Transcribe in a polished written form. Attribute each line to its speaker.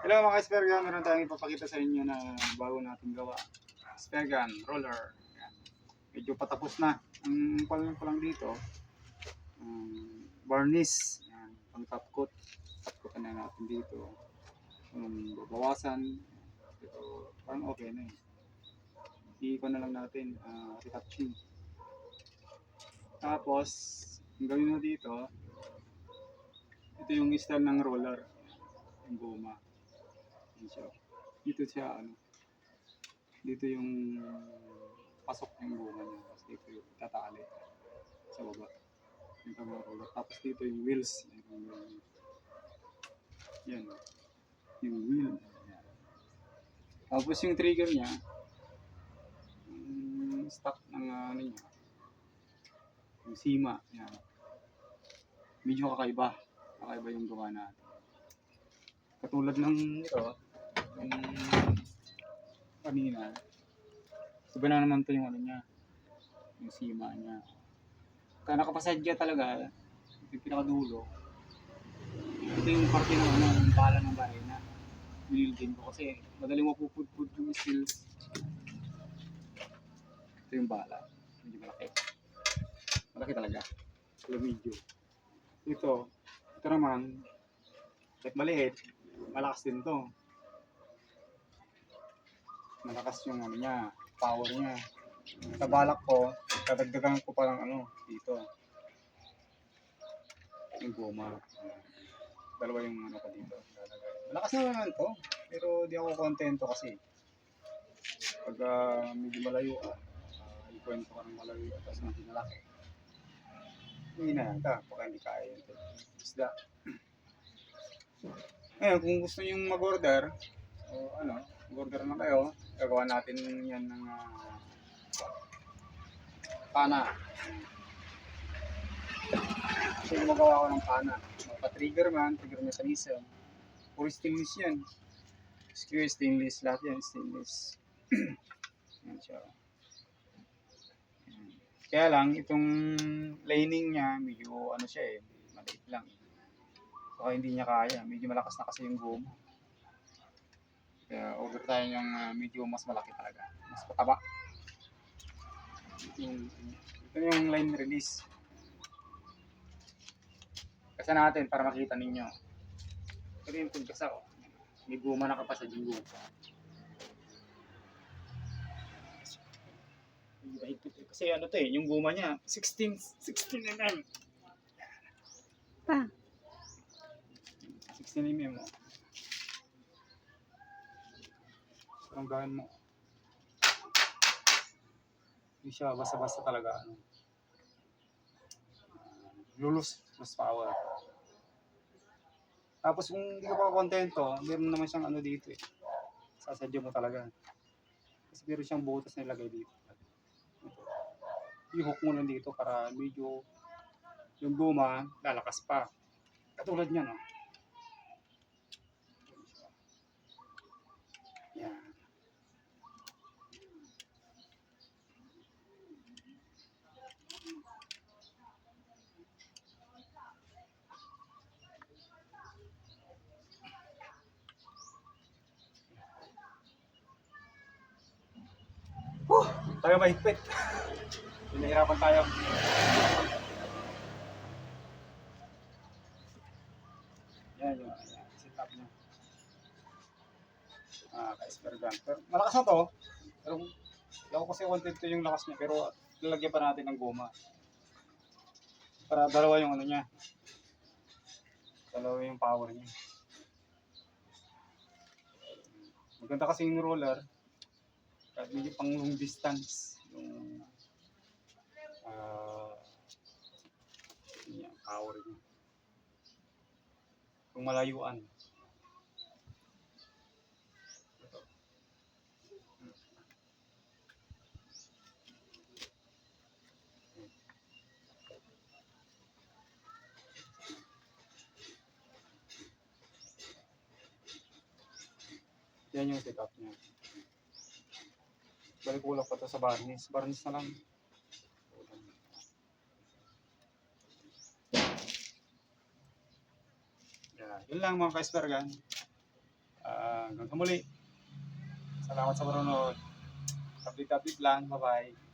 Speaker 1: Hello mga ka-spare gun, meron tayong ipapakita sa inyo na bago nating gawa. Spare gun, roller. Yan. Medyo patapos na. Ang palang ko lang dito, varnish. Yan. Pang top coat. Top coat na natin dito. Babawasan. Ito, parang okay na eh. Iikon na lang natin, retouching. Tapos, ang gawin mo dito, ito yung style ng roller. Yung goma. Dito siya dito yung pasok yung goma niya, tapos dito yung tatali sa baba yung roller, tapos dito yung wheels, yan yung wheel, yan. Tapos yung trigger niya, stock ng niya, yung sima, yan. Medyo kakaiba yung gawa natin, katulad ng ito yung kanina. Iba na naman to yung niya, yung sima niya. Kaya nakapasadya talaga, yung pinakadulo. Ito yung parte ng yung pala ng barena. Binildin ko kasi madaling mapupudpud yung steel. Ito yung bala. Medyo malaki. Malaki talaga. Pero medyo. Ito naman, kahit maliit, malakas din to. Malakas yung niya, power niya. Sa balak ko, dadagdagan ko pa lang dito. Yung goma. Dalawa yung ko dito. Malakas naman to, pero di ako kontento kasi. Pag medyo malayo, ikwento ka ng malayo, tapos medyo malaki. Hindi na yan ka, baka hindi kaya yun. Isda. Ngayon, kung gusto nyo mag-order, o mag-order na kayo, gagawa natin yan ng pana. So, magawa ko ng pana. Pa-trigger man, trigger mechanism. Puro stainless yan. Screw stainless, lahat yan stainless. Yan siya. Kaya lang, itong lining niya, medyo siya maliit lang. Baka hindi niya kaya, medyo malakas na kasi yung goma. Kaya order tayo ng medyo mas malaki talaga, mas pataba. Ito yung line release. Kasi natin para makita ninyo. Ito yung pagkasa ko. May guma nakapasad yung guma. Kasi to yung guma niya 16 mm.
Speaker 2: Pa.
Speaker 1: 16 mm mo. Ang gawin mo. Hindi siya basta-basta talaga. Lulus power. Tapos kung hindi ka pa kontento, meron naman siyang dito eh. Sasadya mo talaga. Kasi meron siyang butas na ilagay dito. I-hook mo lang dito para medyo yung guma lalakas pa. Katulad niya, no? Yan. Tayo mahigpit. Pinahirapan tayo. Yan yung setup niya. Ka-spare gun. Pero malakas na to. Pero ako kasi content yung lakas niya. Pero lalagyan pa natin ng goma. Para dalawa yung niya. Dalawa yung power niya. Maganda kasi yung roller. Kahit medyo pang long distance. Yung power niya. Kung malayuan. Yan yung setup niya. Balik ulap pa to sa varnish. Varnish na lang. Yan. Yun lang mga ka-spare gun. hanggang sa muli. Salamat sa panonood. Update lang. Bye-bye.